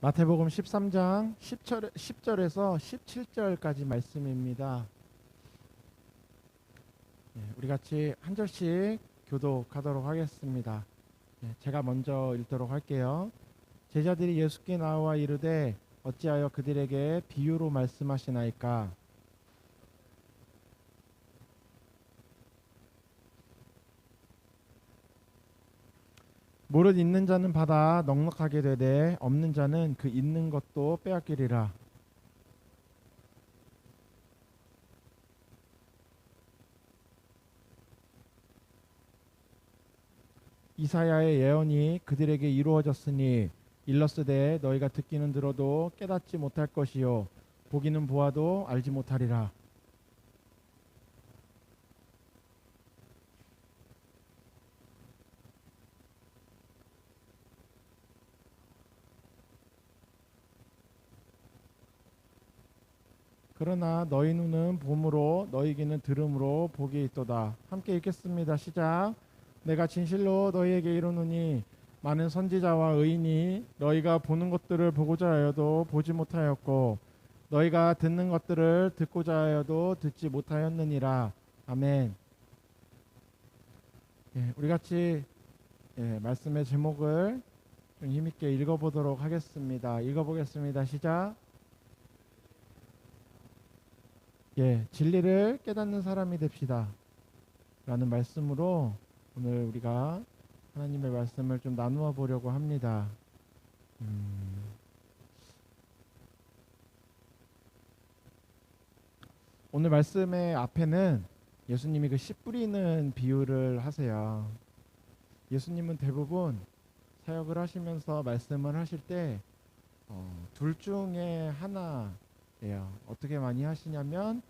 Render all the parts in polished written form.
마태복음 13장 10절에서 17절까지 말씀입니다. 우리 같이 한 절씩 교독하도록 하겠습니다. 제가 먼저 읽도록 할게요. 제자들이 예수께 나와 이르되 어찌하여 그들에게 비유로 말씀하시나이까? 무릇 있는 자는 받아 넉넉하게 되되 없는 자는 그 있는 것도 빼앗기리라. 이사야의 예언이 그들에게 이루어졌으니 일러스되 너희가 듣기는 들어도 깨닫지 못할 것이요 보기는 보아도 알지 못하리라. 그러나 너희 눈은 봄으로 너희 귀는 들음으로 복이 있도다. 함께 읽겠습니다. 시작. 내가 진실로 너희에게 이르노니 많은 선지자와 의인이 너희가 보는 것들을 보고자 하여도 보지 못하였고 너희가 듣는 것들을 듣고자 하여도 듣지 못하였느니라. 아멘. 우리 같이 말씀의 제목을 좀 힘있게 읽어보도록 하겠습니다. 읽어보겠습니다. 시작. 진리를 깨닫는 사람이 됩시다. 라는 말씀으로 오늘 우리가 하나님의 말씀을 좀 나누어 보려고 합니다. 오늘 말씀의 앞에는 예수님이 그 씨 뿌리는 비유를 하세요. 예수님은 대부분 사역을 하시면서 말씀을 하실 때 둘 중에 하나예요. 어떻게 많이 하시냐면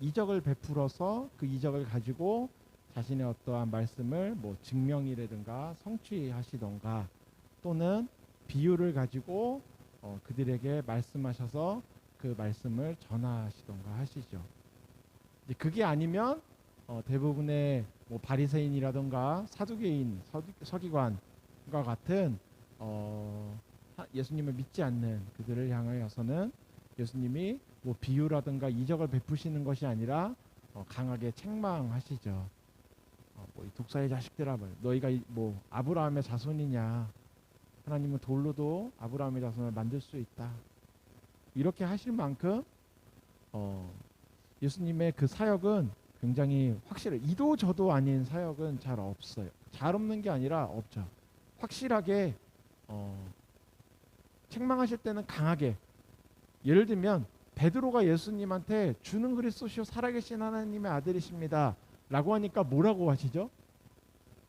이적을 베풀어서 그 이적을 가지고 자신의 어떠한 말씀을 뭐 증명이라든가 성취하시던가 또는 비유를 가지고 그들에게 말씀하셔서 그 말씀을 전하시던가 하시죠. 이제 그게 아니면 대부분의 뭐 바리새인이라든가 사두개인, 서기관과 같은 예수님을 믿지 않는 그들을 향하여서는 예수님이 뭐 비유라든가 이적을 베푸시는 것이 아니라 강하게 책망하시죠. 뭐 이 독사의 자식들아, 너희가 뭐 아브라함의 자손이냐? 하나님은 돌로도 아브라함의 자손을 만들 수 있다. 이렇게 하실 만큼 예수님의 그 사역은 굉장히 확실해. 이도 저도 아닌 사역은 잘 없어요. 잘 없는 게 아니라 없죠. 확실하게 책망하실 때는 강하게. 예를 들면 베드로가 예수님한테 주는 그리스도시요 살아계신 하나님의 아들이십니다 라고 하니까 뭐라고 하시죠?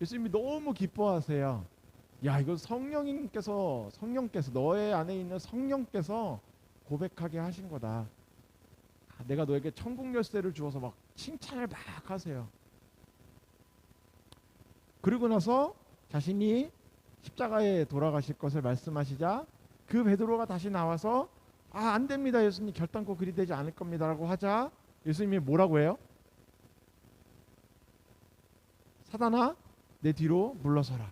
예수님이 너무 기뻐하세요. 야, 이거 성령께서 너의 안에 있는 성령께서 고백하게 하신 거다. 내가 너에게 천국 열쇠를 주어서 막 칭찬을 막 하세요. 그리고 나서 자신이 십자가에 돌아가실 것을 말씀하시자 그 베드로가 다시 나와서 안 됩니다. 예수님 결단코 그리 되지 않을 겁니다 라고 하자 예수님이 뭐라고 해요? 사단아 내 뒤로 물러서라.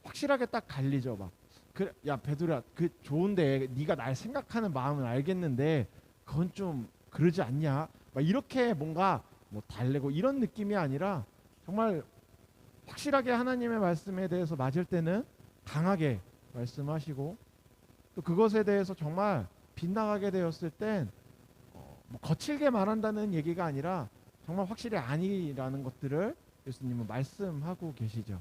확실하게 딱 갈리죠. 막 그래, 야 베드로야 그 좋은데 네가 날 생각하는 마음은 알겠는데 그건 좀 그러지 않냐? 막 이렇게 뭔가 뭐 달래고 이런 느낌이 아니라 정말 확실하게 하나님의 말씀에 대해서 맞을 때는 강하게 말씀하시고 또 그것에 대해서 정말 빗나가게 되었을 땐 뭐 거칠게 말한다는 얘기가 아니라 정말 확실히 아니라는 것들을 예수님은 말씀하고 계시죠.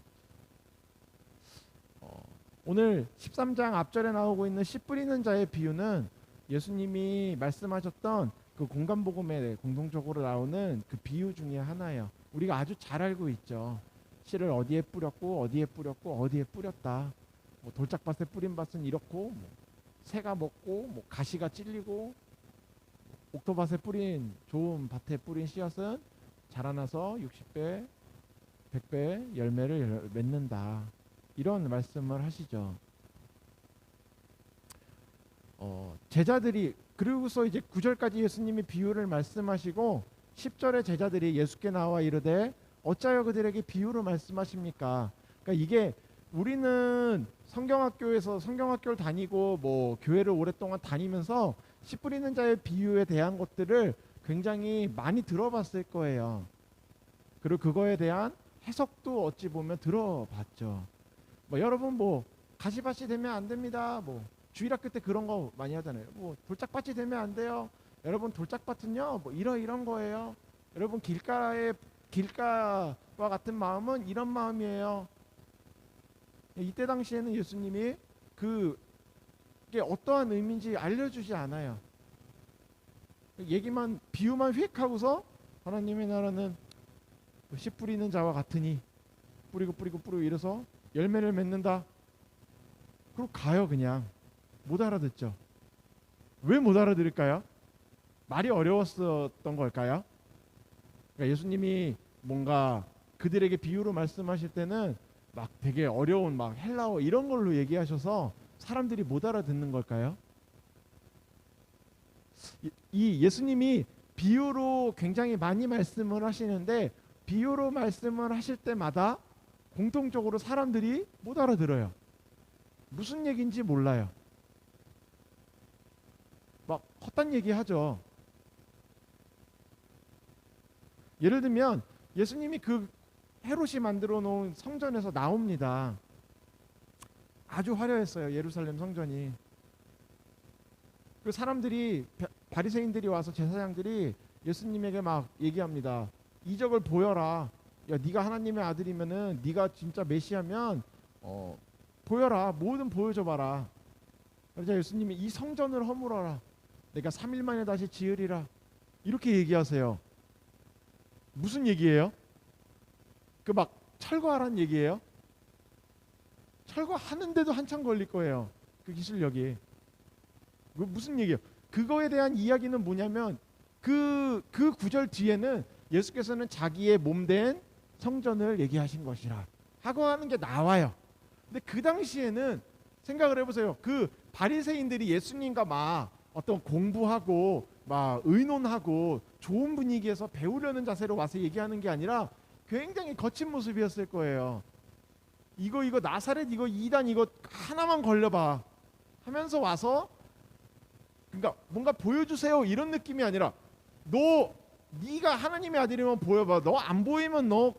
오늘 13장 앞절에 나오고 있는 씨 뿌리는 자의 비유는 예수님이 말씀하셨던 그 공간복음에 공통적으로 나오는 그 비유 중에 하나예요. 우리가 아주 잘 알고 있죠. 씨를 어디에 뿌렸고 어디에 뿌렸고 어디에 뿌렸다. 뭐 돌짝밭에 뿌린 밭은 이렇고 뭐 새가 먹고 뭐 가시가 찔리고 옥토밭에 뿌린 좋은 밭에 뿌린 씨앗은 자라나서 60배, 100배 열매를 맺는다. 이런 말씀을 하시죠. 제자들이 그리고서 이제 9절까지 예수님이 비유를 말씀하시고 10절에 제자들이 예수께 나와 이르되 어찌하여 그들에게 비유로 말씀하십니까? 그러니까 이게 우리는 성경학교에서 성경학교를 다니고 뭐 교회를 오랫동안 다니면서 씨 뿌리는 자의 비유에 대한 것들을 굉장히 많이 들어봤을 거예요. 그리고 그거에 대한 해석도 어찌 보면 들어봤죠. 뭐 여러분 뭐 가시밭이 되면 안 됩니다. 뭐 주일학교 때 그런 거 많이 하잖아요. 뭐 돌짝밭이 되면 안 돼요. 여러분 돌짝밭은요 뭐 이런 거예요. 여러분 길가와 같은 마음은 이런 마음이에요. 이때 당시에는 예수님이 그게 어떠한 의미인지 알려주지 않아요. 얘기만 비유만 휙 하고서 하나님의 나라는 씨 뿌리는 자와 같으니 뿌리고 이래서 열매를 맺는다. 그리고 가요 그냥. 못 알아듣죠. 왜 못 알아들을까요? 말이 어려웠었던 걸까요? 그러니까 예수님이 뭔가 그들에게 비유로 말씀하실 때는 막 되게 어려운 막 헬라어 이런 걸로 얘기하셔서 사람들이 못 알아듣는 걸까요? 이 예수님이 비유로 굉장히 많이 말씀을 하시는데 비유로 말씀을 하실 때마다 공통적으로 사람들이 못 알아들어요. 무슨 얘기인지 몰라요. 막 헛단 얘기 하죠. 예를 들면 예수님이 그 헤롯이 만들어 놓은 성전에서 나옵니다. 아주 화려했어요. 예루살렘 성전이. 그 사람들이 바리새인들이 와서 제사장들이 예수님에게 막 얘기합니다. 이적을 보여라. 야, 네가 하나님의 아들이면은 네가 진짜 메시아면 보여라. 뭐든 보여줘 봐라. 그러자 예수님이 이 성전을 허물어라. 내가 3일 만에 다시 지으리라. 이렇게 얘기하세요. 무슨 얘기예요? 그 막 철거하라는 얘기예요? 철거하는데도 한참 걸릴 거예요. 그 기술력이. 그 무슨 얘기예요? 그거에 대한 이야기는 뭐냐면 그 구절 뒤에는 예수께서는 자기의 몸된 성전을 얘기하신 것이라 하고 하는 게 나와요. 근데 그 당시에는 생각을 해보세요. 그 바리새인들이 예수님과 막 어떤 공부하고 막 의논하고 좋은 분위기에서 배우려는 자세로 와서 얘기하는 게 아니라 굉장히 거친 모습이었을 거예요. 이거 나사렛 이거 이단 이거 하나만 걸려봐 하면서 와서 그러니까 뭔가 보여주세요 이런 느낌이 아니라 네가 하나님의 아들이면 보여봐. 너 안 보이면 너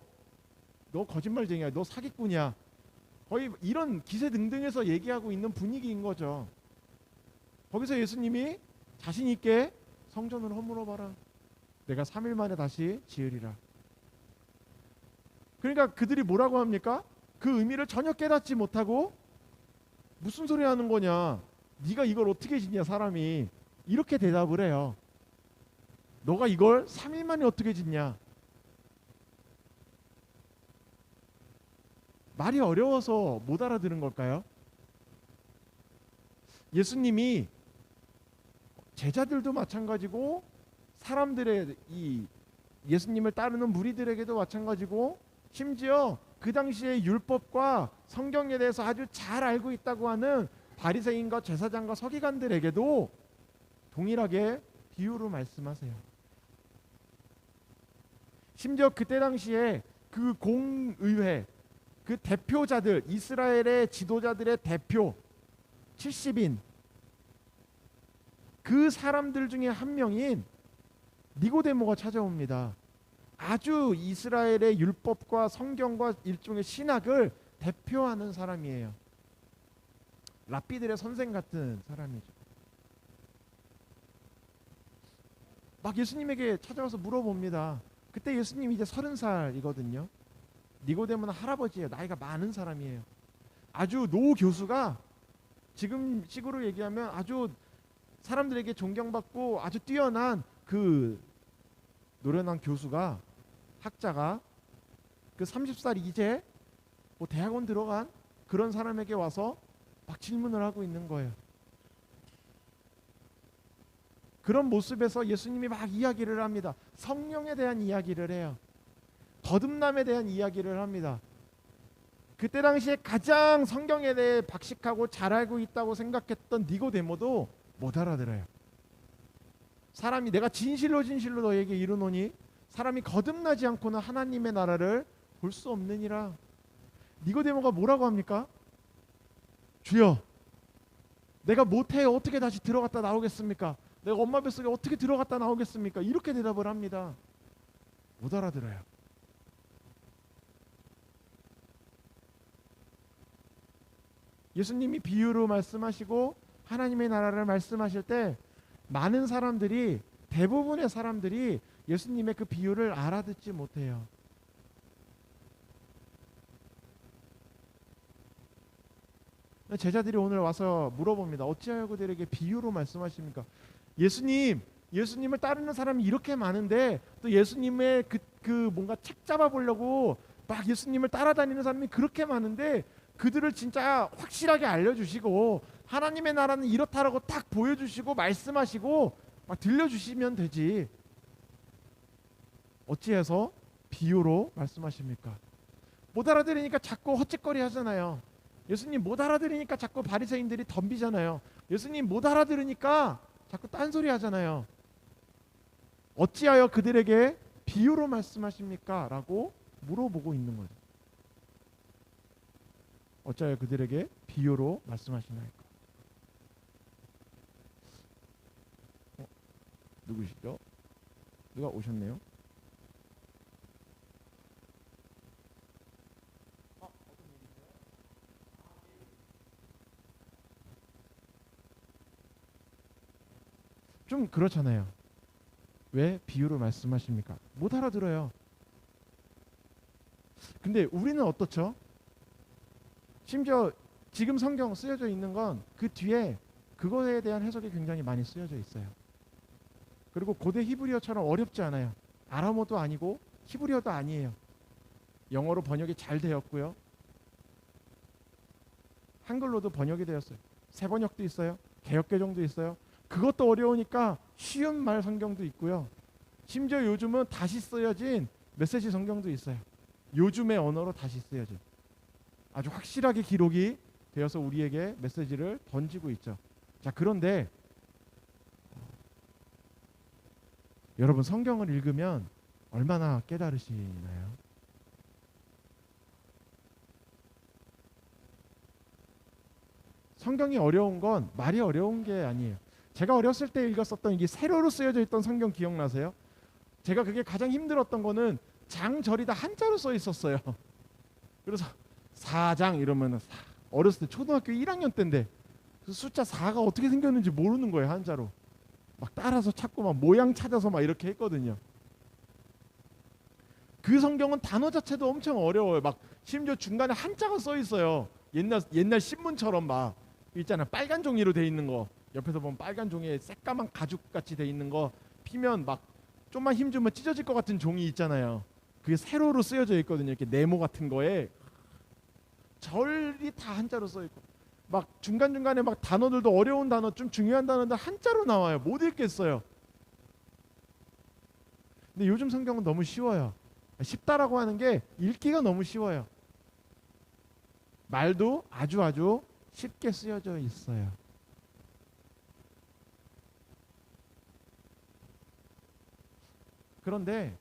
거짓말쟁이야. 너 사기꾼이야. 거의 이런 기세등등해서 얘기하고 있는 분위기인 거죠. 거기서 예수님이 자신 있게 성전을 허물어 봐라. 내가 3일 만에 다시 지으리라. 그러니까 그들이 뭐라고 합니까? 그 의미를 전혀 깨닫지 못하고 무슨 소리 하는 거냐. 네가 이걸 어떻게 짓냐 사람이. 이렇게 대답을 해요. 너가 이걸 3일 만에 어떻게 짓냐. 말이 어려워서 못 알아들은 걸까요? 예수님이 제자들도 마찬가지고 사람들의 이 예수님을 따르는 무리들에게도 마찬가지고 심지어 그 당시의 율법과 성경에 대해서 아주 잘 알고 있다고 하는 바리새인과 제사장과 서기관들에게도 동일하게 비유로 말씀하세요. 심지어 그때 당시에 그 공의회 그 대표자들 이스라엘의 지도자들의 대표 70인 그 사람들 중에 한 명인 니고데모가 찾아옵니다. 아주 이스라엘의 율법과 성경과 일종의 신학을 대표하는 사람이에요. 랍비들의 선생 같은 사람이죠. 막 예수님에게 찾아와서 물어봅니다. 그때 예수님 이제 30살이거든요. 니고데모는 할아버지예요. 나이가 많은 사람이에요. 아주 노 교수가 지금 식으로 얘기하면 아주 사람들에게 존경받고 아주 뛰어난 그 노련한 교수가 학자가 그 30살 이제 뭐 대학원 들어간 그런 사람에게 와서 막 질문을 하고 있는 거예요. 그런 모습에서 예수님이 막 이야기를 합니다. 성령에 대한 이야기를 해요. 거듭남에 대한 이야기를 합니다. 그때 당시에 가장 성경에 대해 박식하고 잘 알고 있다고 생각했던 니고데모도 못 알아들어요. 사람이 내가 진실로 너에게 이르노니 사람이 거듭나지 않고는 하나님의 나라를 볼 수 없느니라. 니고데모가 뭐라고 합니까? 주여, 내가 못해요. 어떻게 다시 들어갔다 나오겠습니까? 내가 엄마 뱃속에 어떻게 들어갔다 나오겠습니까? 이렇게 대답을 합니다. 못 알아들어요. 예수님이 비유로 말씀하시고 하나님의 나라를 말씀하실 때 많은 사람들이, 대부분의 사람들이 예수님의 그 비유를 알아듣지 못해요. 제자들이 오늘 와서 물어봅니다. 어찌하여 그들에게 비유로 말씀하십니까? 예수님을 따르는 사람이 이렇게 많은데 또 예수님의 그 뭔가 책 잡아보려고 막 예수님을 따라다니는 사람이 그렇게 많은데 그들을 진짜 확실하게 알려주시고 하나님의 나라는 이렇다라고 딱 보여주시고 말씀하시고 막 들려주시면 되지. 어찌해서 비유로 말씀하십니까? 못 알아들으니까 자꾸 헛짓거리 하잖아요. 예수님 못 알아들으니까 자꾸 바리새인들이 덤비잖아요. 예수님 못 알아들으니까 자꾸 딴소리 하잖아요. 어찌하여 그들에게 비유로 말씀하십니까? 라고 물어보고 있는 거죠. 어찌하여 그들에게 비유로 말씀하시나이까? 누구시죠? 누가 오셨네요? 좀 그렇잖아요. 왜 비유로 말씀하십니까? 못 알아들어요. 근데 우리는 어떻죠? 심지어 지금 성경 쓰여져 있는 건 그 뒤에 그거에 대한 해석이 굉장히 많이 쓰여져 있어요. 그리고 고대 히브리어처럼 어렵지 않아요. 아람어도 아니고 히브리어도 아니에요. 영어로 번역이 잘 되었고요. 한글로도 번역이 되었어요. 새 번역도 있어요. 개역개정도 있어요. 그것도 어려우니까 쉬운 말 성경도 있고요. 심지어 요즘은 다시 쓰여진 메시지 성경도 있어요. 요즘의 언어로 다시 쓰여진, 아주 확실하게 기록이 되어서 우리에게 메시지를 던지고 있죠. 자, 그런데 여러분 성경을 읽으면 얼마나 깨달으시나요? 성경이 어려운 건 말이 어려운 게 아니에요. 제가 어렸을 때 읽었었던 이게 세로로 쓰여져 있던 성경 기억나세요? 제가 그게 가장 힘들었던 거는 장절이 다 한자로 써 있었어요. 그래서 4장 이러면은 어렸을 때 초등학교 1학년 때인데 그 숫자 4가 어떻게 생겼는지 모르는 거예요, 한자로. 막 따라서 찾고 막 모양 찾아서 막 이렇게 했거든요. 그 성경은 단어 자체도 엄청 어려워요. 막 심지어 중간에 한자가 써 있어요. 옛날 신문처럼 막 있잖아, 빨간 종이로 돼 있는 거. 옆에서 보면 빨간 종이에 새까만 가죽 같이 돼 있는 거 피면 막 좀만 힘 주면 찢어질 것 같은 종이 있잖아요. 그게 세로로 쓰여져 있거든요. 이렇게 네모 같은 거에 절이 다 한자로 써 있고 막 중간중간에 막 단어들도 어려운 단어, 좀 중요한 단어들 한자로 나와요. 못 읽겠어요. 근데 요즘 성경은 너무 쉬워요. 쉽다라고 하는 게 읽기가 너무 쉬워요. 말도 아주 쉽게 쓰여져 있어요. 그런데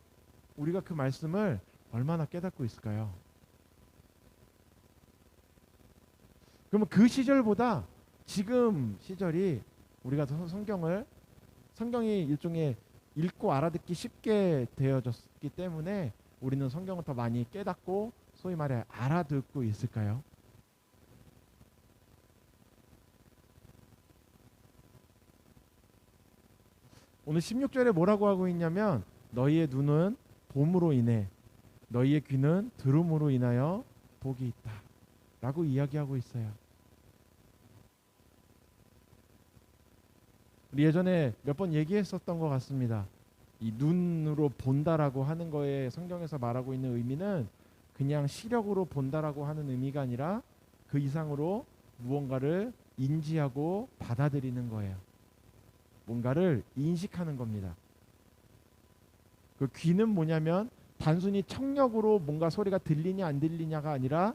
우리가 그 말씀을 얼마나 깨닫고 있을까요? 그러면 그 시절보다 지금 시절이 우리가 성경이 일종의 읽고 알아듣기 쉽게 되어졌기 때문에 우리는 성경을 더 많이 깨닫고 소위 말해 알아듣고 있을까요? 오늘 16절에 뭐라고 하고 있냐면 너희의 눈은 봄으로 인해 너희의 귀는 들음으로 인하여 복이 있다 라고 이야기하고 있어요. 우리 예전에 몇 번 얘기했었던 것 같습니다. 이 눈으로 본다라고 하는 거에 성경에서 말하고 있는 의미는 그냥 시력으로 본다라고 하는 의미가 아니라 그 이상으로 무언가를 인지하고 받아들이는 거예요. 뭔가를 인식하는 겁니다. 그 귀는 뭐냐면 단순히 청력으로 뭔가 소리가 들리냐 안 들리냐가 아니라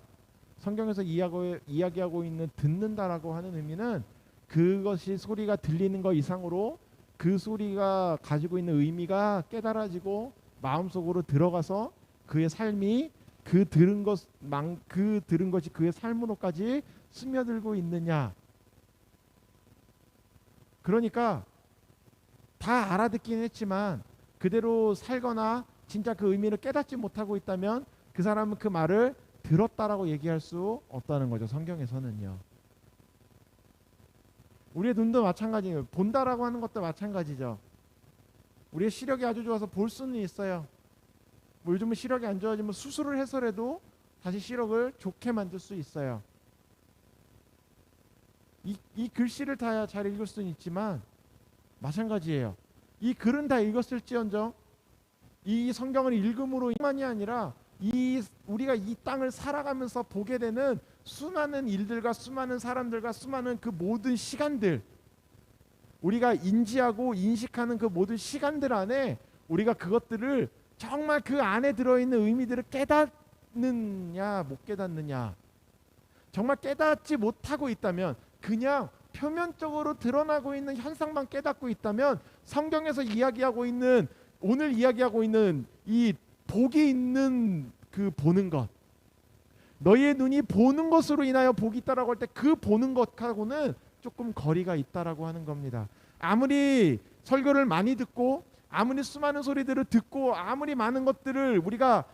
성경에서 이야기하고 있는 듣는다라고 하는 의미는 그것이 소리가 들리는 것 이상으로 그 소리가 가지고 있는 의미가 깨달아지고 마음속으로 들어가서 그의 삶이 그 들은 것이 그의 삶으로까지 스며들고 있느냐. 그러니까 다 알아듣긴 했지만 그대로 살거나 진짜 그 의미를 깨닫지 못하고 있다면 그 사람은 그 말을 들었다라고 얘기할 수 없다는 거죠. 성경에서는요. 우리의 눈도 마찬가지예요. 본다라고 하는 것도 마찬가지죠. 우리의 시력이 아주 좋아서 볼 수는 있어요. 뭐 요즘은 시력이 안 좋아지면 수술을 해서라도 다시 시력을 좋게 만들 수 있어요. 이 글씨를 다 잘 읽을 수는 있지만 마찬가지예요. 이 글은 다 읽었을지언정 이 성경을 읽음으로만이 아니라 우리가 이 땅을 살아가면서 보게 되는 수많은 일들과 수많은 사람들과 수많은 그 모든 시간들, 우리가 인지하고 인식하는 그 모든 시간들 안에 우리가 그것들을 정말 그 안에 들어있는 의미들을 깨닫느냐 못 깨닫느냐. 정말 깨닫지 못하고 있다면, 그냥 표면적으로 드러나고 있는 현상만 깨닫고 있다면, 성경에서 이야기하고 있는, 오늘 이야기하고 있는 이 복이 있는 그 보는 것, 너희의 눈이 보는 것으로 인하여 복이 있다라고 할 때 그 보는 것하고는 조금 거리가 있다라고 하는 겁니다. 아무리 설교를 많이 듣고 아무리 수많은 소리들을 듣고 아무리 많은 것들을 우리가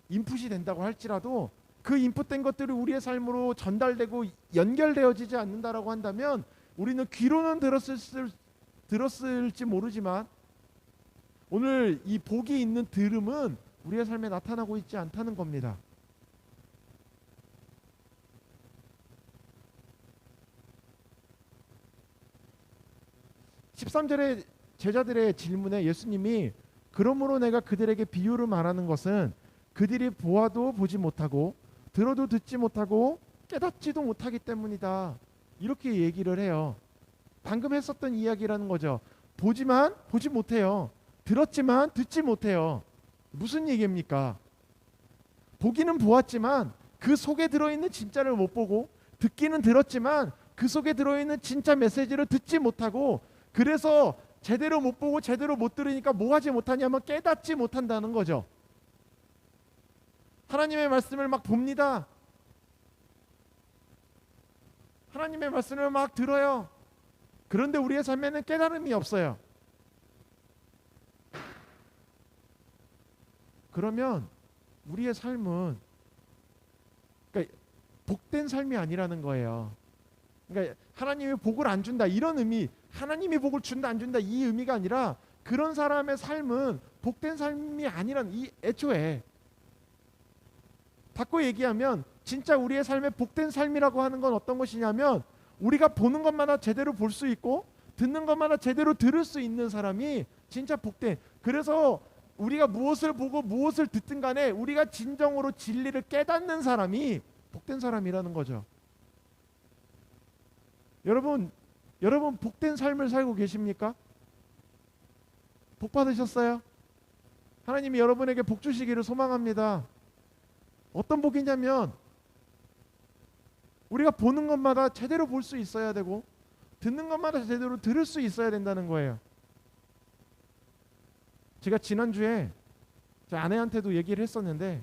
인풋이 된다고 할지라도 그 인풋된 것들이 우리의 삶으로 전달되고 연결되어지지 않는다라고 한다면, 우리는 귀로는 들었을지 모르지만 오늘 이 복이 있는 들음은 우리의 삶에 나타나고 있지 않다는 겁니다. (13절) 제자들의 질문에 예수님이 그러므로 내가 그들에게 비유를 말하는 것은 그들이 보아도 보지 못하고 들어도 듣지 못하고 깨닫지도 못하기 때문이다, 이렇게 얘기를 해요. 방금 했었던 이야기라는 거죠. 보지만 보지 못해요. 들었지만 듣지 못해요. 무슨 얘기입니까? 보기는 보았지만 그 속에 들어있는 진짜를 못 보고, 듣기는 들었지만 그 속에 들어있는 진짜 메시지를 듣지 못하고, 그래서 제대로 못 보고 제대로 못 들으니까 뭐 하지 못하냐면 깨닫지 못한다는 거죠. 하나님의 말씀을 막 봅니다. 하나님의 말씀을 막 들어요. 그런데 우리의 삶에는 깨달음이 없어요. 그러면 우리의 삶은, 그러니까 복된 삶이 아니라는 거예요. 그러니까 하나님이 복을 안 준다 이런 의미, 하나님이 복을 준다 안 준다 이 의미가 아니라, 그런 사람의 삶은 복된 삶이 아니란, 이 애초에 바꿔 얘기하면 진짜 우리의 삶의 복된 삶이라고 하는 건 어떤 것이냐면, 우리가 보는 것마다 제대로 볼 수 있고 듣는 것마다 제대로 들을 수 있는 사람이 진짜 복된, 그래서 우리가 무엇을 보고 무엇을 듣든 간에 우리가 진정으로 진리를 깨닫는 사람이 복된 사람이라는 거죠. 여러분 복된 삶을 살고 계십니까? 복 받으셨어요? 하나님이 여러분에게 복 주시기를 소망합니다. 어떤 복이냐면, 우리가 보는 것마다 제대로 볼 수 있어야 되고 듣는 것마다 제대로 들을 수 있어야 된다는 거예요. 제가 지난주에 제 아내한테도 얘기를 했었는데,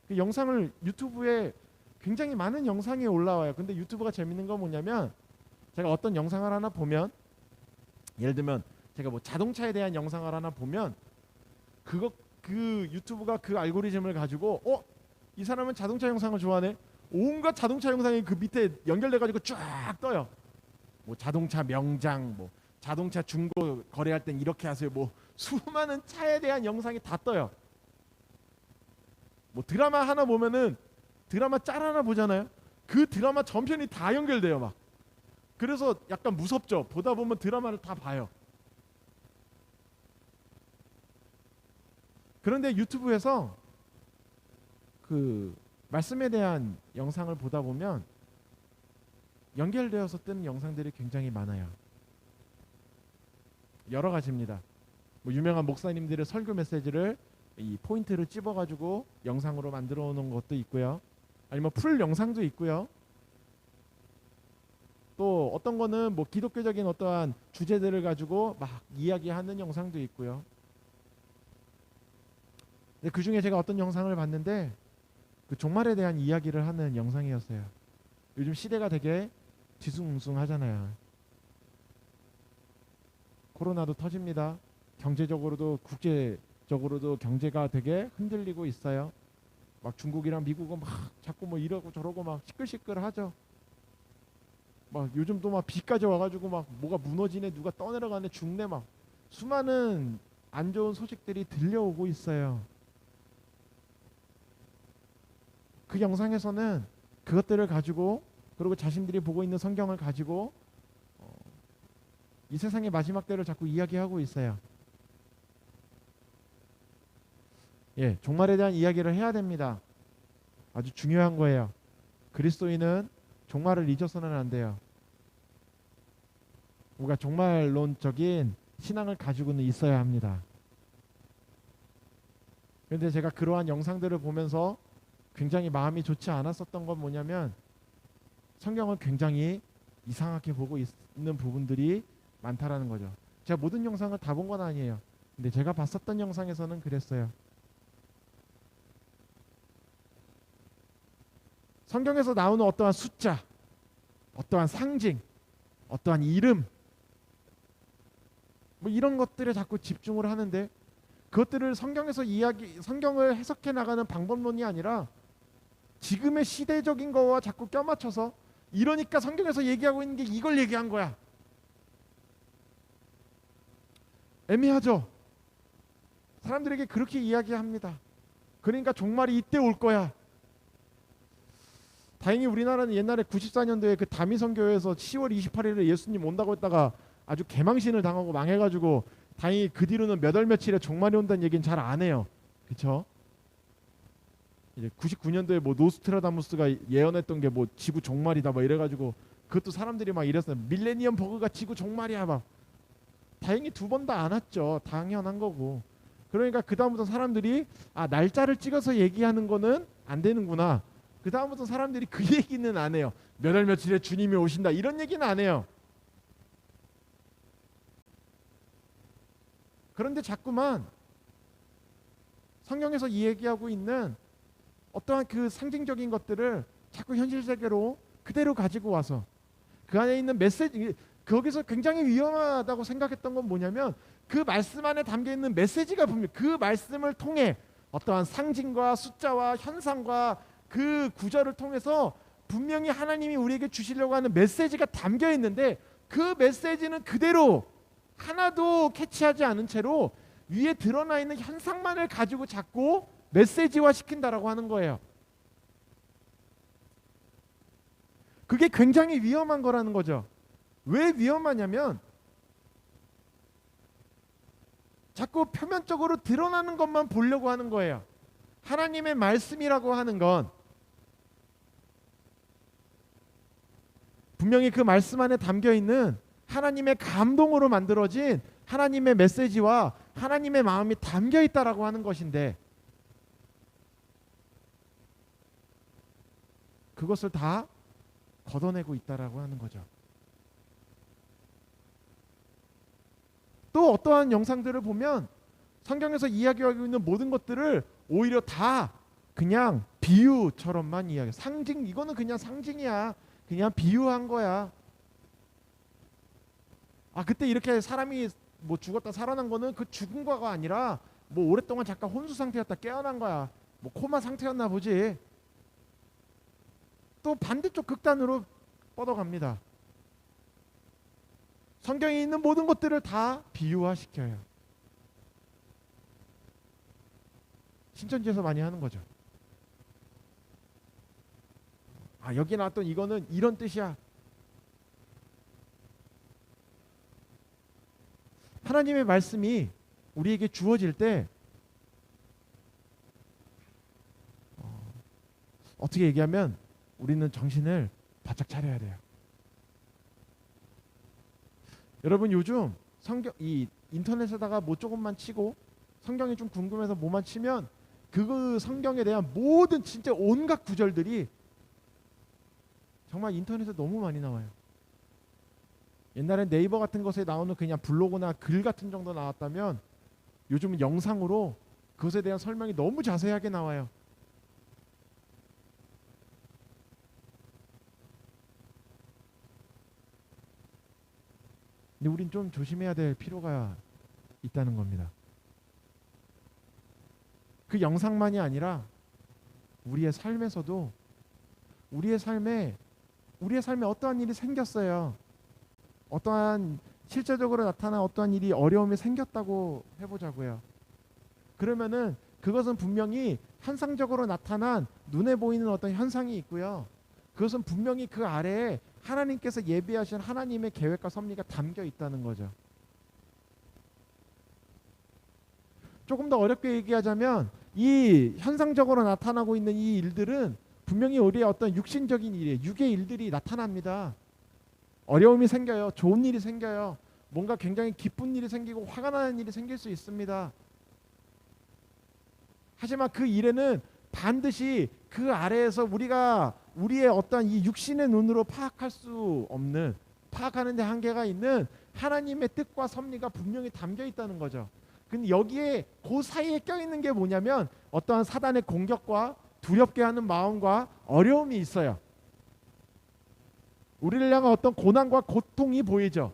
그 영상을 유튜브에 굉장히 많은 영상이 올라와요. 근데 유튜브가 재밌는 건 뭐냐면, 제가 어떤 영상을 하나 보면, 예를 들면 제가 뭐 자동차에 대한 영상을 하나 보면, 그 유튜브가 그 알고리즘을 가지고 이 사람은 자동차 영상을 좋아하네, 온갖 자동차 영상이 그 밑에 연결돼 가지고 쫙 떠요. 뭐 자동차 명장, 뭐 자동차 중고 거래할 땐 이렇게 하세요, 뭐 수많은 차에 대한 영상이 다 떠요. 뭐 드라마 하나 보면은, 드라마 짤 하나 보잖아요. 그 드라마 전편이 다 연결돼요 막. 그래서 약간 무섭죠. 보다 보면 드라마를 다 봐요. 그런데 유튜브에서 그 말씀에 대한 영상을 보다 보면 연결되어서 뜨는 영상들이 굉장히 많아요. 여러 가지입니다. 뭐 유명한 목사님들의 설교 메시지를 이 포인트를 찝어가지고 영상으로 만들어 오는 것도 있고요. 아니면 풀 영상도 있고요. 또 어떤 거는 뭐 기독교적인 어떠한 주제들을 가지고 막 이야기하는 영상도 있고요. 근데 그 중에 제가 어떤 영상을 봤는데, 그 종말에 대한 이야기를 하는 영상이었어요. 요즘 시대가 되게 뒤숭숭하잖아요. 코로나도 터집니다. 경제적으로도 국제적으로도 경제가 되게 흔들리고 있어요. 막 중국이랑 미국은 막 자꾸 뭐 이러고 저러고 막 시끌시끌하죠. 막 요즘도 막 비까지 와가지고 막 뭐가 무너지네, 누가 떠내려가네, 죽네, 막 수많은 안 좋은 소식들이 들려오고 있어요. 그 영상에서는 그것들을 가지고, 그리고 자신들이 보고 있는 성경을 가지고 이 세상의 마지막 때를 자꾸 이야기하고 있어요. 예, 종말에 대한 이야기를 해야 됩니다. 아주 중요한 거예요. 그리스도인은 종말을 잊어서는 안 돼요. 우리가 종말론적인 신앙을 가지고는 있어야 합니다. 그런데 제가 그러한 영상들을 보면서 굉장히 마음이 좋지 않았었던 건 뭐냐면, 성경을 굉장히 이상하게 보고 있는 부분들이 많다라는 거죠. 제가 모든 영상을 다 본 건 아니에요. 근데 제가 봤었던 영상에서는 그랬어요. 성경에서 나오는 어떠한 숫자, 어떠한 상징, 어떠한 이름, 뭐 이런 것들에 자꾸 집중을 하는데, 그것들을 성경을 해석해 나가는 방법론이 아니라 지금의 시대적인 거와 자꾸 껴맞춰서, 이러니까 성경에서 얘기하고 있는 게 이걸 얘기한 거야. 애매하죠? 사람들에게 그렇게 이야기합니다. 그러니까 종말이 이때 올 거야. 다행히 우리나라는 옛날에 94년도에 그 다미선교회에서 10월 28일에 예수님 온다고 했다가 아주 개망신을 당하고 망해가지고, 다행히 그 뒤로는 몇 월 며칠에 종말이 온다는 얘기는 잘 안 해요. 그쵸? 이제 99년도에 뭐 노스트라다무스가 예언했던 게 뭐 지구 종말이다 막 이래가지고, 그것도 사람들이 막 이랬어요. 밀레니엄 버그가 지구 종말이야 막. 다행히 두 번 다 안 왔죠. 당연한 거고. 그러니까 그 다음부터 사람들이 날짜를 찍어서 얘기하는 거는 안 되는구나. 그 다음부터 사람들이 그 얘기는 안 해요. 몇 월 며칠에 주님이 오신다 이런 얘기는 안 해요. 그런데 자꾸만 성경에서 얘기하고 있는 어떠한 그 상징적인 것들을 자꾸 현실 세계로 그대로 가지고 와서 그 안에 있는 메시지, 거기서 굉장히 위험하다고 생각했던 건 뭐냐면, 그 말씀 안에 담겨 있는 메시지가 분명, 그 말씀을 통해 어떠한 상징과 숫자와 현상과 그 구절을 통해서 분명히 하나님이 우리에게 주시려고 하는 메시지가 담겨 있는데, 그 메시지는 그대로 하나도 캐치하지 않은 채로 위에 드러나 있는 현상만을 가지고 자꾸 메시지화 시킨다라고 하는 거예요. 그게 굉장히 위험한 거라는 거죠. 왜 위험하냐면, 자꾸 표면적으로 드러나는 것만 보려고 하는 거예요. 하나님의 말씀이라고 하는 건 분명히 그 말씀 안에 담겨 있는 하나님의 감동으로 만들어진 하나님의 메시지와 하나님의 마음이 담겨 있다라고 하는 것인데, 그것을 다 걷어내고 있다라고 하는 거죠. 또 어떠한 영상들을 보면 성경에서 이야기하고 있는 모든 것들을 오히려 다 그냥 비유처럼만 이야기해. 상징, 이거는 그냥 상징이야. 그냥 비유한 거야. 그때 이렇게 사람이 뭐 죽었다 살아난 거는 그 죽은 거가 아니라 뭐 오랫동안 잠깐 혼수 상태였다 깨어난 거야. 뭐 코마 상태였나 보지. 또 반대쪽 극단으로 뻗어갑니다. 성경에 있는 모든 것들을 다 비유화시켜요. 신천지에서 많이 하는 거죠. 여기 나왔던 이거는 이런 뜻이야. 하나님의 말씀이 우리에게 주어질 때 어떻게 얘기하면 우리는 정신을 바짝 차려야 돼요. 여러분, 요즘 성경, 이 인터넷에다가 뭐 조금만 치고 성경이 좀 궁금해서 뭐만 치면 그 성경에 대한 모든 진짜 온갖 구절들이 정말 인터넷에 너무 많이 나와요. 옛날에 네이버 같은 것에 나오는 그냥 블로그나 글 같은 정도 나왔다면, 요즘은 영상으로 그것에 대한 설명이 너무 자세하게 나와요. 근데 우린 좀 조심해야 될 필요가 있다는 겁니다. 그 영상만이 아니라 우리의 삶에서도 우리의 삶에 어떠한 일이 생겼어요. 어떠한 실제적으로 나타난 어떠한 일이 어려움이 생겼다고 해보자고요. 그러면은 그것은 분명히 현상적으로 나타난 눈에 보이는 어떤 현상이 있고요. 그것은 분명히 그 아래에 하나님께서 예비하신 하나님의 계획과 섭리가 담겨 있다는 거죠. 조금 더 어렵게 얘기하자면 이 현상적으로 나타나고 있는 이 일들은 분명히 우리의 어떤 육신적인 일이에요. 육의 일들이 나타납니다. 어려움이 생겨요. 좋은 일이 생겨요. 뭔가 굉장히 기쁜 일이 생기고 화가 나는 일이 생길 수 있습니다. 하지만 그 일에는 반드시 그 아래에서 우리가 우리의 어떤 이 육신의 눈으로 파악할 수 없는, 파악하는 데 한계가 있는 하나님의 뜻과 섭리가 분명히 담겨 있다는 거죠. 근데 여기에 그 사이에 껴있는 게 뭐냐면 어떠한 사단의 공격과 두렵게 하는 마음과 어려움이 있어요. 우리를 향한 어떤 고난과 고통이 보이죠.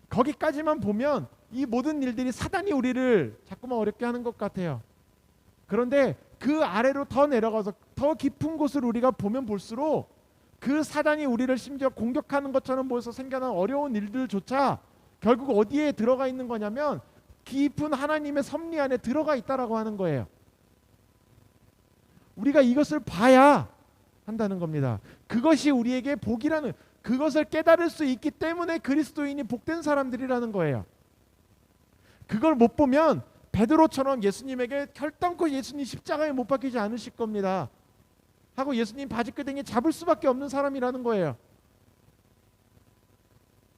거기까지만 보면 이 모든 일들이 사단이 우리를 자꾸만 어렵게 하는 것 같아요. 그런데 그 아래로 더 내려가서 더 깊은 곳을 우리가 보면 볼수록 그 사단이 우리를 심지어 공격하는 것처럼 보여서 생겨난 어려운 일들조차 결국 어디에 들어가 있는 거냐면 깊은 하나님의 섭리 안에 들어가 있다라고 하는 거예요. 우리가 이것을 봐야 한다는 겁니다. 그것이 우리에게 복이라는, 그것을 깨달을 수 있기 때문에 그리스도인이 복된 사람들이라는 거예요. 그걸 못 보면 베드로처럼 예수님에게 결단코 예수님 십자가에 못 박히지 않으실 겁니다 하고 예수님 바지끄댕이 잡을 수밖에 없는 사람이라는 거예요.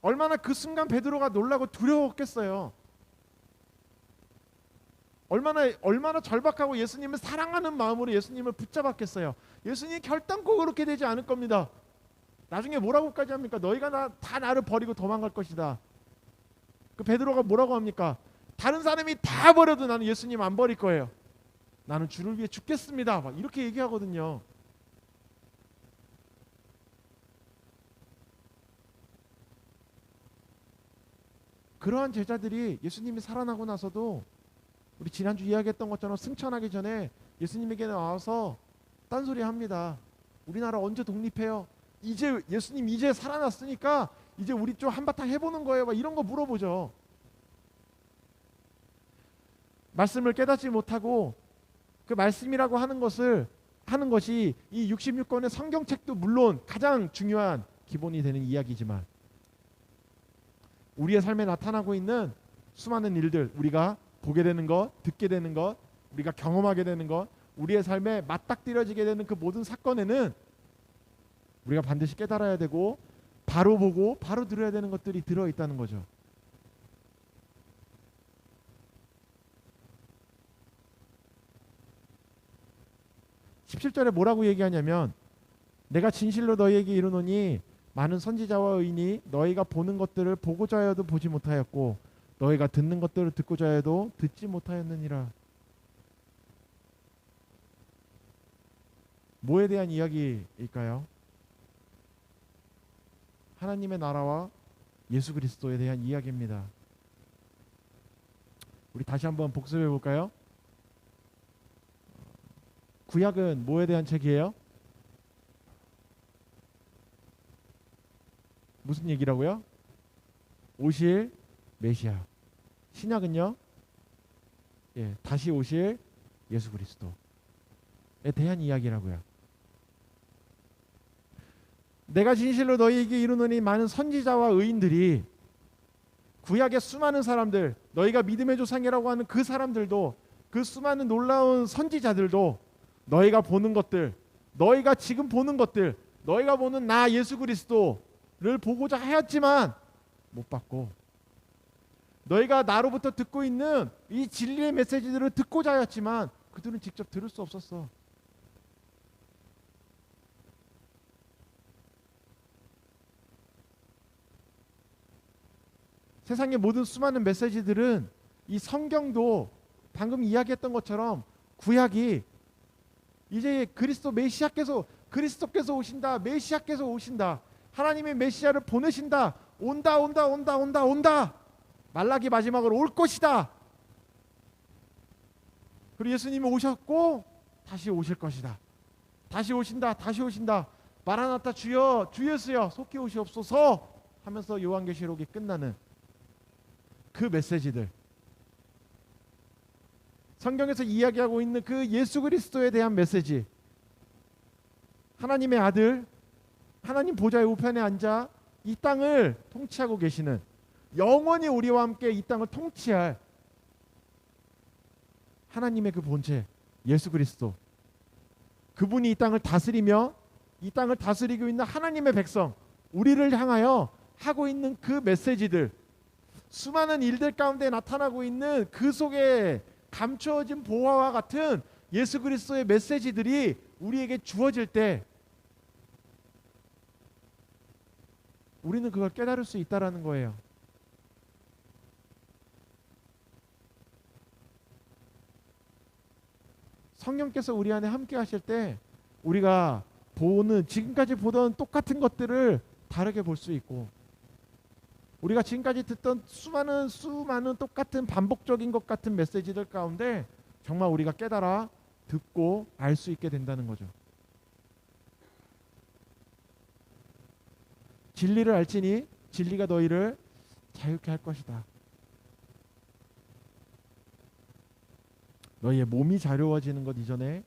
얼마나 그 순간 베드로가 놀라고 두려웠겠어요. 얼마나 절박하고 예수님을 사랑하는 마음으로 예수님을 붙잡았겠어요. 예수님이 결단코 그렇게 되지 않을 겁니다. 나중에 뭐라고까지 합니까? 너희가 다 나를 버리고 도망갈 것이다. 그 베드로가 뭐라고 합니까? 다른 사람이 다 버려도 나는 예수님 안 버릴 거예요. 나는 주를 위해 죽겠습니다. 막 이렇게 얘기하거든요. 그러한 제자들이 예수님이 살아나고 나서도 우리 지난주 이야기했던 것처럼 승천하기 전에 예수님에게 나와서 딴소리 합니다. 우리나라 언제 독립해요? 이제 예수님 이제 살아났으니까 이제 우리 좀 한바탕 해보는 거예요. 막 이런 거 물어보죠. 말씀을 깨닫지 못하고 그 말씀이라고 하는 것이 이 66권의 성경책도 물론 가장 중요한 기본이 되는 이야기지만 우리의 삶에 나타나고 있는 수많은 일들, 우리가 보게 되는 것, 듣게 되는 것, 우리가 경험하게 되는 것, 우리의 삶에 맞닥뜨려지게 되는 그 모든 사건에는 우리가 반드시 깨달아야 되고 바로 보고 바로 들어야 되는 것들이 들어있다는 거죠. (17절에) 뭐라고 얘기하냐면 내가 진실로 너희에게 이르노니 많은 선지자와 의인이 너희가 보는 것들을 보고자 하여도 보지 못하였고 너희가 듣는 것들을 듣고자 해도 듣지 못하였느니라. 뭐에 대한 이야기일까요? 하나님의 나라와 예수 그리스도에 대한 이야기입니다. 우리 다시 한번 복습해 볼까요? 구약은 뭐에 대한 책이에요? 무슨 얘기라고요? 오실 메시아. 신약은요? 다시 오실 예수 그리스도에 대한 이야기라고요. 내가 진실로 너희에게 이르노니 많은 선지자와 의인들이, 구약의 수많은 사람들, 너희가 믿음의 조상이라고 하는 그 사람들도, 그 수많은 놀라운 선지자들도 너희가 보는 것들, 너희가 지금 보는 것들, 너희가 보는 나 예수 그리스도를 보고자 하였지만 못 봤고, 너희가 나로부터 듣고 있는 이 진리의 메시지들을 듣고자 하였지만 그들은 직접 들을 수 없었어. 세상의 모든 수많은 메시지들은, 이 성경도 방금 이야기했던 것처럼 구약이 이제 그리스도께서 오신다, 메시아께서 오신다, 하나님의 메시아를 보내신다, 온다 온다 온다 온다 온다. 말라기 마지막으로 올 것이다. 그리고 예수님이 오셨고 다시 오실 것이다. 다시 오신다. 다시 오신다. 마라나타 주여 주 예수여 속히 오시옵소서 하면서 요한계시록이 끝나는 그 메시지들, 성경에서 이야기하고 있는 그 예수 그리스도에 대한 메시지, 하나님의 아들, 하나님 보좌의 우편에 앉아 이 땅을 통치하고 계시는, 영원히 우리와 함께 이 땅을 통치할 하나님의 그 본체 예수 그리스도, 그분이 이 땅을 다스리며 이 땅을 다스리고 있는 하나님의 백성 우리를 향하여 하고 있는 그 메시지들, 수많은 일들 가운데 나타나고 있는 그 속에 감추어진 보화와 같은 예수 그리스도의 메시지들이 우리에게 주어질 때 우리는 그걸 깨달을 수 있다라는 거예요. 성령께서 우리 안에 함께 하실 때 우리가 보는, 지금까지 보던 똑같은 것들을 다르게 볼 수 있고, 우리가 지금까지 듣던 수많은 똑같은 반복적인 것 같은 메시지들 가운데 정말 우리가 깨달아 듣고 알 수 있게 된다는 거죠. 진리를 알지니 진리가 너희를 자유케 할 것이다. 너희의 몸이 자유로워지는 것 이전에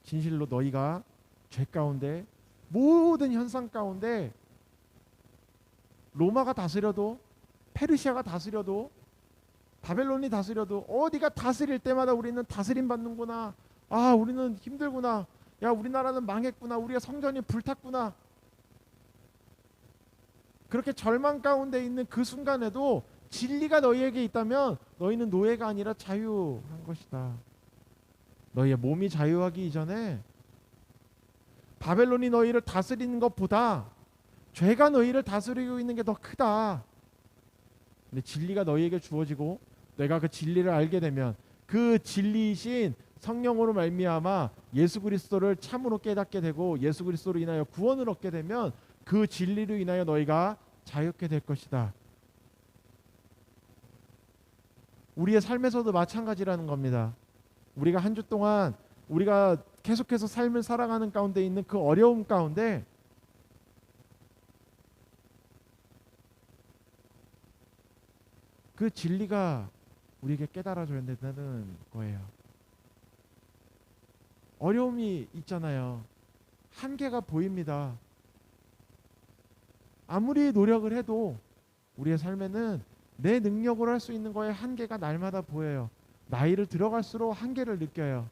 진실로 너희가 죄 가운데, 모든 현상 가운데, 로마가 다스려도, 페르시아가 다스려도, 바벨론이 다스려도, 어디가 다스릴 때마다 우리는 다스림 받는구나, 아 우리는 힘들구나, 야 우리나라는 망했구나, 우리가 성전이 불탔구나, 그렇게 절망 가운데 있는 그 순간에도 진리가 너희에게 있다면 너희는 노예가 아니라 자유한 것이다. 너희의 몸이 자유하기 이전에 바벨론이 너희를 다스리는 것보다 죄가 너희를 다스리고 있는 게 더 크다. 근데 진리가 너희에게 주어지고 내가 그 진리를 알게 되면 그 진리이신 성령으로 말미암아 예수 그리스도를 참으로 깨닫게 되고 예수 그리스도로 인하여 구원을 얻게 되면 그 진리로 인하여 너희가 자유케 될 것이다. 우리의 삶에서도 마찬가지라는 겁니다. 우리가 한 주 동안 우리가 계속해서 삶을 살아가는 가운데 있는 그 어려움 가운데 그 진리가 우리에게 깨달아줘야 된다는 거예요. 어려움이 있잖아요. 한계가 보입니다. 아무리 노력을 해도 우리의 삶에는 내 능력으로 할 수 있는 거에 한계가 날마다 보여요. 나이를 들어갈수록 한계를 느껴요.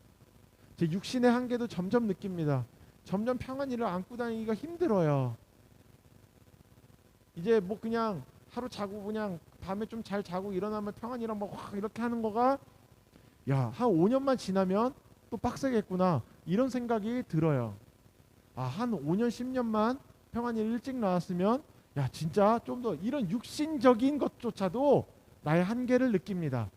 제 육신의 한계도 점점 느낍니다. 점점 평안히를 안고 다니기가 힘들어요. 이제 뭐 그냥 하루 자고 그냥 밤에 좀 잘 자고 일어나면 평안이랑 막 확 이렇게 하는 거가 야, 한 5년만 지나면 또 빡세겠구나 이런 생각이 들어요. 아, 한 5년 10년만 평안히 일찍 나왔으면 야 진짜 좀 더 이런 육신적인 것조차도 나의 한계를 느낍니다.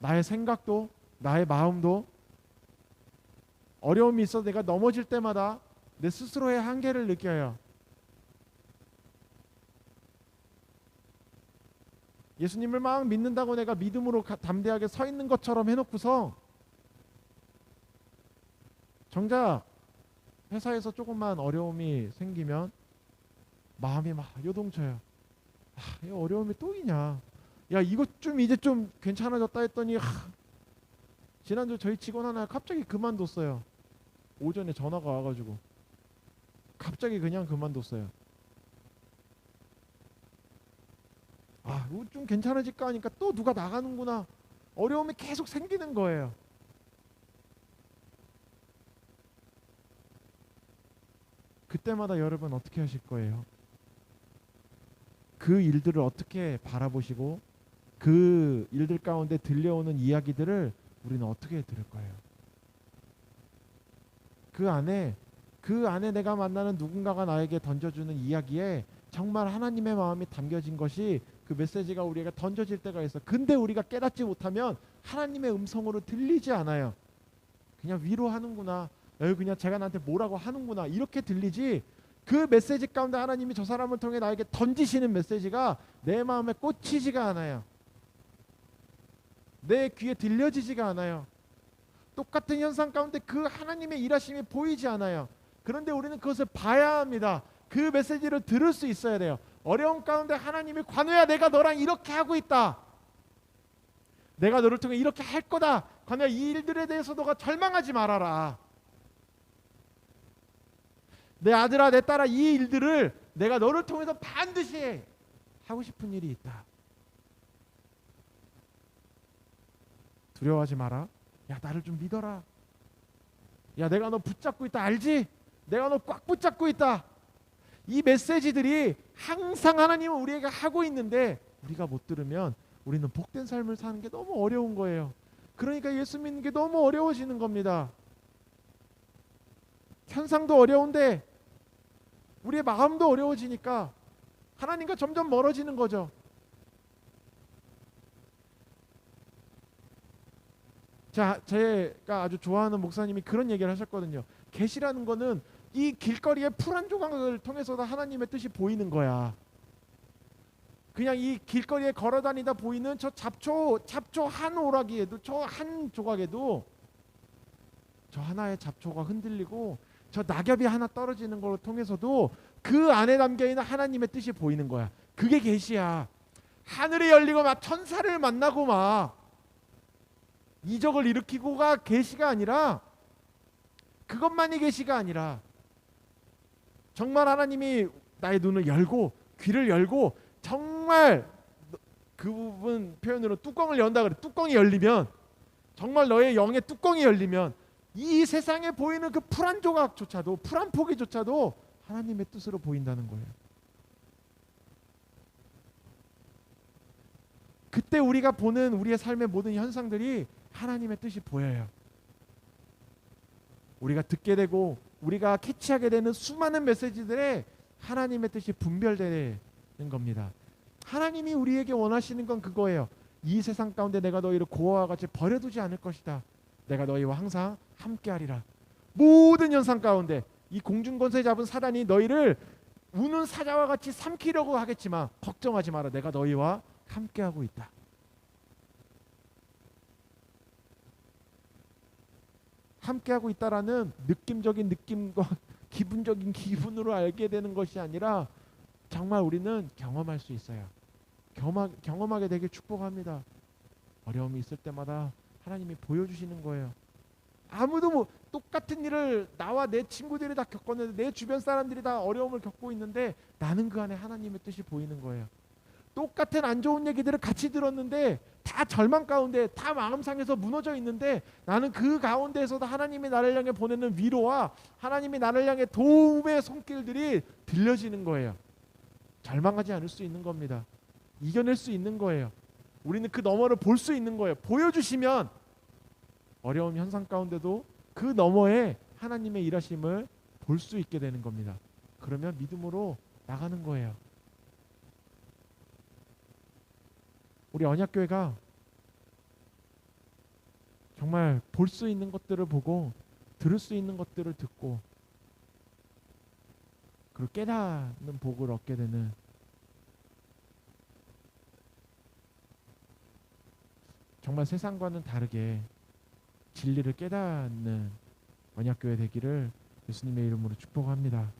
나의 생각도 나의 마음도 어려움이 있어 내가 넘어질 때마다 내 스스로의 한계를 느껴요. 예수님을 막 믿는다고 내가 믿음으로 담대하게 서 있는 것처럼 해놓고서 정작 회사에서 조금만 어려움이 생기면 마음이 막 요동쳐요. 아, 이 어려움이 또 있냐. 야 이것 좀 이제 좀 괜찮아졌다 했더니 지난주 저희 직원 하나 갑자기 그만뒀어요. 오전에 전화가 와가지고 갑자기 그냥 그만뒀어요. 아 이거 좀 괜찮아질까 하니까 또 누가 나가는구나. 어려움이 계속 생기는 거예요. 그때마다 여러분 어떻게 하실 거예요? 그 일들을 어떻게 바라보시고 그 일들 가운데 들려오는 이야기들을 우리는 어떻게 들을 거예요? 그 안에 내가 만나는 누군가가 나에게 던져주는 이야기에 정말 하나님의 마음이 담겨진 것이 그 메시지가 우리에게 던져질 때가 있어. 근데 우리가 깨닫지 못하면 하나님의 음성으로 들리지 않아요. 그냥 위로하는구나. 에휴 그냥 제가 나한테 뭐라고 하는구나 이렇게 들리지, 그 메시지 가운데 하나님이 저 사람을 통해 나에게 던지시는 메시지가 내 마음에 꽂히지가 않아요. 내 귀에 들려지지가 않아요. 똑같은 현상 가운데 그 하나님의 일하심이 보이지 않아요. 그런데 우리는 그것을 봐야 합니다. 그 메시지를 들을 수 있어야 돼요. 어려움 가운데 하나님이 관우야 내가 너랑 이렇게 하고 있다. 내가 너를 통해 이렇게 할 거다. 관우야 이 일들에 대해서 너가 절망하지 말아라. 내 아들아 내 딸아 이 일들을 내가 너를 통해서 반드시 하고 싶은 일이 있다. 두려워하지 마라. 야 나를 좀 믿어라. 야 내가 너 붙잡고 있다 알지? 내가 너 꽉 붙잡고 있다. 이 메시지들이 항상 하나님은 우리에게 하고 있는데 우리가 못 들으면 우리는 복된 삶을 사는 게 너무 어려운 거예요. 그러니까 예수 믿는 게 너무 어려워지는 겁니다. 현상도 어려운데 우리의 마음도 어려워지니까 하나님과 점점 멀어지는 거죠. 자, 제가 아주 좋아하는 목사님이 그런 얘기를 하셨거든요. 계시라는 거는 이 길거리의 풀 한 조각을 통해서도 하나님의 뜻이 보이는 거야. 그냥 이 길거리에 걸어다니다 보이는 저 잡초 한 오라기에도, 저 한 조각에도 저 하나의 잡초가 흔들리고 저 낙엽이 하나 떨어지는 걸 통해서도 그 안에 담겨있는 하나님의 뜻이 보이는 거야. 그게 계시야. 하늘이 열리고 막 천사를 만나고 막 이적을 일으키고가 계시가 아니라, 그것만이 계시가 아니라 정말 하나님이 나의 눈을 열고 귀를 열고 정말 그 부분 표현으로 뚜껑을 연다 그래. 뚜껑이 열리면, 정말 너의 영의 뚜껑이 열리면 이 세상에 보이는 그 풀 한 조각조차도, 풀 한 포기조차도 하나님의 뜻으로 보인다는 거예요. 그때 우리가 보는 우리의 삶의 모든 현상들이 하나님의 뜻이 보여요. 우리가 듣게 되고 우리가 캐치하게 되는 수많은 메시지들에 하나님의 뜻이 분별되는 겁니다. 하나님이 우리에게 원하시는 건 그거예요. 이 세상 가운데 내가 너희를 고아와 같이 버려두지 않을 것이다. 내가 너희와 항상 함께하리라. 모든 현상 가운데 이 공중권세 잡은 사단이 너희를 우는 사자와 같이 삼키려고 하겠지만 걱정하지 마라. 내가 너희와 함께하고 있다. 함께하고 있다라는 느낌적인 느낌과 기분적인 기분으로 알게 되는 것이 아니라 정말 우리는 경험할 수 있어요. 경험하게 되길 축복합니다. 어려움이 있을 때마다 하나님이 보여주시는 거예요. 아무도 뭐 똑같은 일을 나와 내 친구들이 다 겪었는데, 내 주변 사람들이 다 어려움을 겪고 있는데 나는 그 안에 하나님의 뜻이 보이는 거예요. 똑같은 안 좋은 얘기들을 같이 들었는데 다 절망 가운데, 다 마음 상해서 무너져 있는데 나는 그 가운데에서도 하나님이 나를 향해 보내는 위로와 하나님이 나를 향해 도움의 손길들이 들려지는 거예요. 절망하지 않을 수 있는 겁니다. 이겨낼 수 있는 거예요. 우리는 그 너머를 볼 수 있는 거예요. 보여주시면 어려운 현상 가운데도 그 너머에 하나님의 일하심을 볼 수 있게 되는 겁니다. 그러면 믿음으로 나가는 거예요. 우리 언약교회가 정말 볼 수 있는 것들을 보고 들을 수 있는 것들을 듣고 그리고 깨닫는 복을 얻게 되는, 정말 세상과는 다르게 진리를 깨닫는 언약교회 되기를 예수님의 이름으로 축복합니다.